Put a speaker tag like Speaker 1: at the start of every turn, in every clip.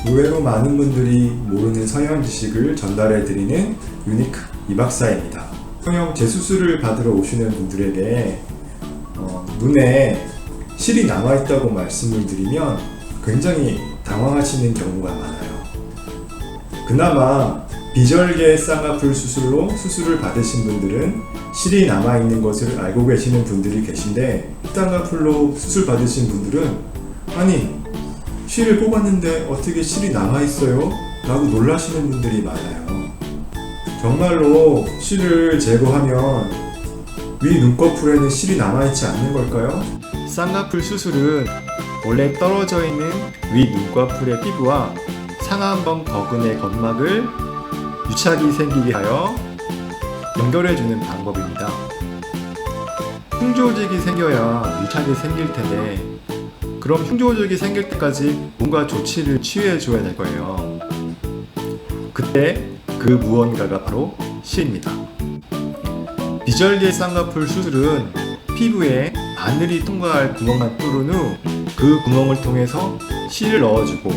Speaker 1: 의외로 많은 분들이 모르는 성형 지식을 전달해드리는 유니크 이박사입니다. 성형 재수술을 받으러 오시는 분들에게 눈에 실이 남아있다고 말씀을 드리면 굉장히 당황하시는 경우가 많아요. 그나마 비절개 쌍꺼풀 수술로 수술을 받으신 분들은 실이 남아있는 것을 알고 계시는 분들이 계신데, 쌍꺼풀로 수술 받으신 분들은 아니 실을 뽑았는데 어떻게 실이 남아있어요? 라고 놀라시는 분들이 많아요. 정말로 실을 제거하면 위 눈꺼풀에는 실이 남아있지 않는 걸까요? 쌍꺼풀 수술은 원래 떨어져 있는 위 눈꺼풀의 피부와 상안번 거근의 점막을 유착이 생기게 하여 연결해주는 방법입니다. 흉조직이 생겨야 유착이 생길 텐데, 그럼 흉조직이 생길 때까지 뭔가 조치를 취해줘야 될 거예요. 그때 그 무언가가 바로 실입니다. 비절개 쌍꺼풀 수술은 피부에 바늘이 통과할 구멍만 뚫은 후 그 구멍을 통해서 실을 넣어주고,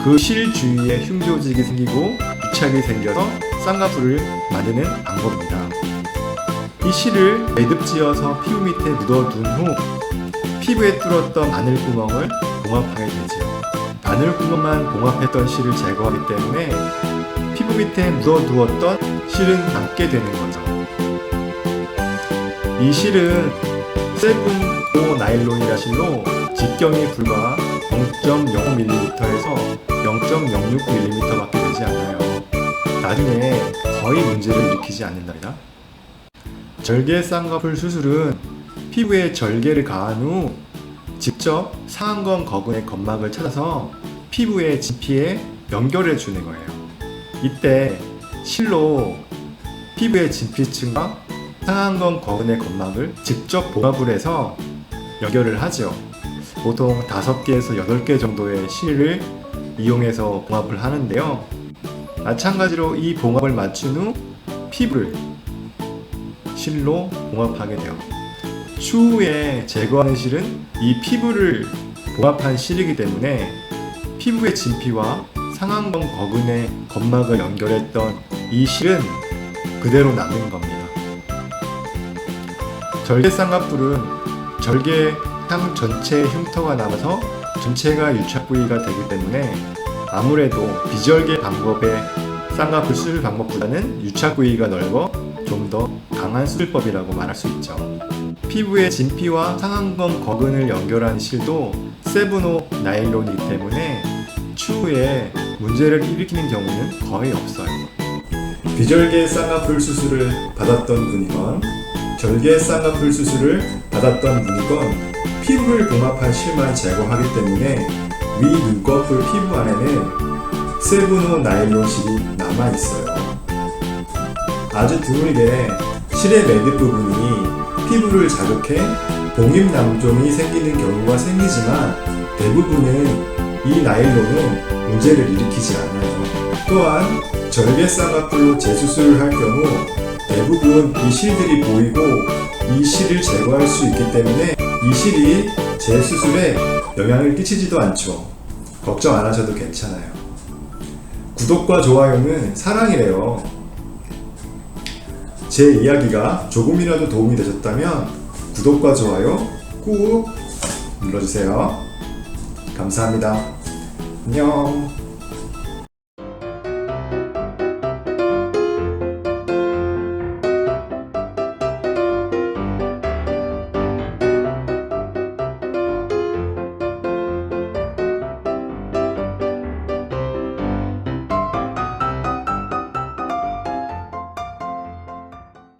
Speaker 1: 그 실 주위에 흉조직이 생기고 유착이 생겨서 쌍꺼풀을 만드는 방법입니다. 이 실을 매듭지어서 피부 밑에 묻어둔 후 피부에 뚫었던 바늘구멍을 봉합하게 되죠. 바늘구멍만 봉합했던 실을 제거하기 때문에 피부 밑에 묻어두었던 실은 남게 되는 거죠. 이 실은 세븐5 나일론이라 실로 직경이 불과 0.05mm에서 0.069mm 밖에 되지 않아요. 나중에 거의 문제를 일으키지 않는답니다. 절개 쌍꺼풀 수술은 피부에 절개를 가한 후 직접 상안건 거근의 점막을 찾아서 피부의 진피에 연결해 주는 거예요. 이때 실로 피부의 진피층과 상안건 거근의 점막을 직접 봉합을 해서 연결을 하죠. 보통 5개에서 8개 정도의 실을 이용해서 봉합을 하는데요. 마찬가지로 이 봉합을 맞춘 후 피부를 실로 봉합하게 돼요. 추후에 제거하는 실은 이 피부를 봉합한 실이기 때문에 피부의 진피와 상안건 거근의 점막을 연결했던 이 실은 그대로 남는 겁니다. 절개 쌍꺼풀은 절개상 전체의 흉터가 남아서 전체가 유착 부위가 되기 때문에 아무래도 비절개 방법의 쌍꺼풀 수술 방법보다는 유착 부위가 넓어 좀 더 강한 수술법이라고 말할 수 있죠. 피부의 진피와 상안건 거근을 연결한 실도 세븐5 나일론이기 때문에 추후에 문제를 일으키는 경우는 거의 없어요. 비절개 쌍꺼풀 수술을 받았던 분이건 절개 쌍꺼풀 수술을 받았던 분이건 피부를 봉합한 실만 제거하기 때문에 위 눈꺼풀 피부 안에는 세븐5 나일론 실이 남아있어요. 아주 드물게 실의 매듭 부분이 피부를 자극해 봉입낭종이 생기는 경우가 생기지만 대부분은 이 나일론은 문제를 일으키지 않아요. 또한 절개 쌍꺼풀로 재수술을 할 경우 대부분 이 실들이 보이고 이 실을 제거할 수 있기 때문에 이 실이 재수술에 영향을 끼치지도 않죠. 걱정 안 하셔도 괜찮아요. 구독과 좋아요는 사랑이래요. 제 이야기가 조금이라도 도움이 되셨다면 구독과 좋아요 꾹 눌러주세요. 감사합니다. 안녕.